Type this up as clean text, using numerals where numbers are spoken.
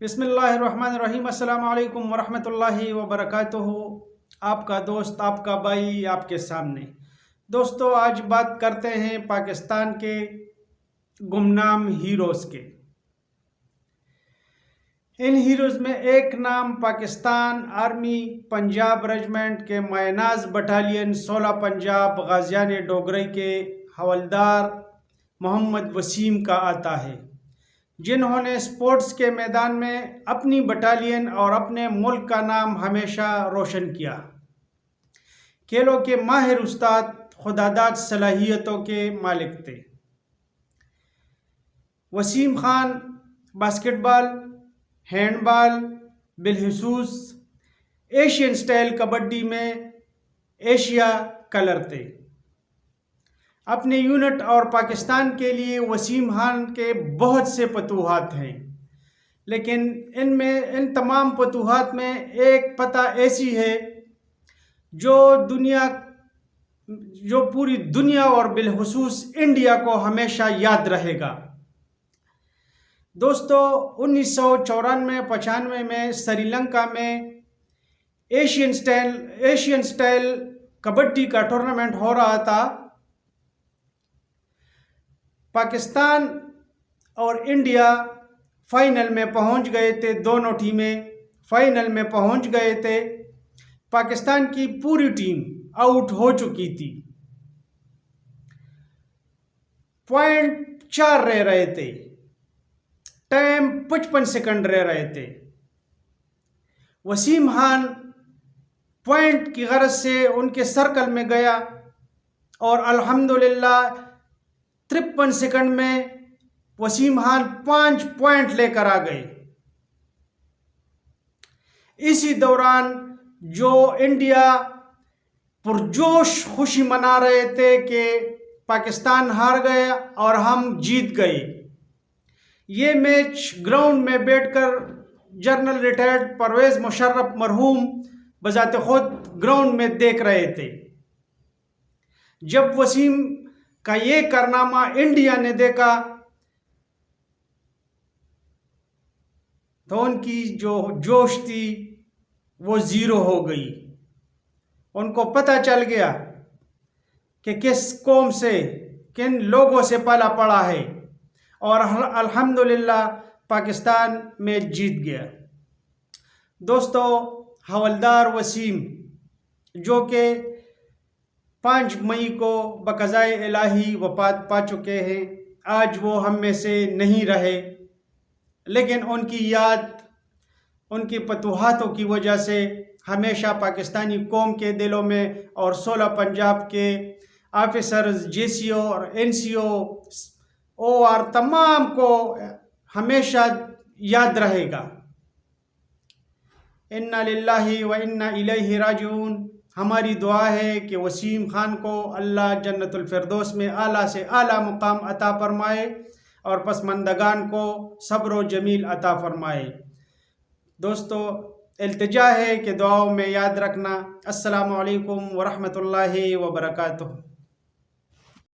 بسم اللہ الرحمن الرحیم۔ السلام علیکم ورحمۃ اللہ وبرکاتہ۔ آپ کا دوست، آپ کا بھائی آپ کے سامنے۔ دوستو، آج بات کرتے ہیں پاکستان کے گمنام ہیروز کے۔ ان ہیروز میں ایک نام پاکستان آرمی پنجاب ریجمنٹ کے مائناز بٹالین 16 پنجاب غازیان ڈوگرے کے حوالدار محمد وسیم کا آتا ہے، جنہوں نے سپورٹس کے میدان میں اپنی بٹالین اور اپنے ملک کا نام ہمیشہ روشن کیا۔ کھیلوں کے ماہر استاد، خداداد صلاحیتوں کے مالک تھے۔ وسیم خان باسکٹ بال، ہینڈ بال، بالخصوص ایشین سٹائل کبڈی میں ایشیا کلر تھے۔ اپنے یونٹ اور پاکستان کے لیے وسیم خان کے بہت سے فتوحات ہیں، لیکن ان تمام فتوحات میں ایک فتح ایسی ہے جو پوری دنیا اور بالخصوص انڈیا کو ہمیشہ یاد رہے گا۔ دوستو، 1994-95 میں سری لنکا میں ایشین سٹائل کبڈی کا ٹورنامنٹ ہو رہا تھا۔ پاکستان اور انڈیا فائنل میں پہنچ گئے تھے، دونوں ٹیمیں فائنل میں پہنچ گئے تھے۔ پاکستان کی پوری ٹیم آؤٹ ہو چکی تھی، پوائنٹ 4 رہ رہے تھے، ٹائم 55 سیکنڈ رہ رہے تھے۔ وسیم خان پوائنٹ کی غرض سے ان کے سرکل میں گیا اور الحمدللہ 53 سیکنڈ میں وسیم خان 5 پوائنٹ لے کر آ گئے۔ اسی دوران جو انڈیا پرجوش خوشی منا رہے تھے کہ پاکستان ہار گیا اور ہم جیت گئے، یہ میچ گراؤنڈ میں بیٹھ کر جنرل ریٹائرڈ پرویز مشرف مرحوم بذات خود گراؤنڈ میں دیکھ رہے تھے۔ جب وسیم کا یہ کارنامہ انڈیا نے دیکھا تو ان کی جو جوش تھی وہ زیرو ہو گئی۔ ان کو پتہ چل گیا کہ کس قوم سے، کن لوگوں سے پالا پڑا ہے، اور الحمدللہ پاکستان میچ جیت گیا۔ دوستو، حوالدار وسیم جو کہ 5 مئی کو بقضائے الہی وفات پا چکے ہیں، آج وہ ہم میں سے نہیں رہے، لیکن ان کی یاد، ان کی فتوحاتوں کی وجہ سے ہمیشہ پاکستانی قوم کے دلوں میں اور 16 پنجاب کے آفیسرز، جے سی او اور این سی او اور تمام کو ہمیشہ یاد رہے گا۔ انا للہ و انا الیہ راجعون۔ ہماری دعا ہے کہ وسیم خان کو اللہ جنت الفردوس میں اعلیٰ سے اعلیٰ مقام عطا فرمائے اور پسماندگان کو صبر و جمیل عطا فرمائے۔ دوستو، التجا ہے کہ دعاؤں میں یاد رکھنا۔ السلام علیکم ورحمۃ اللہ وبرکاتہ۔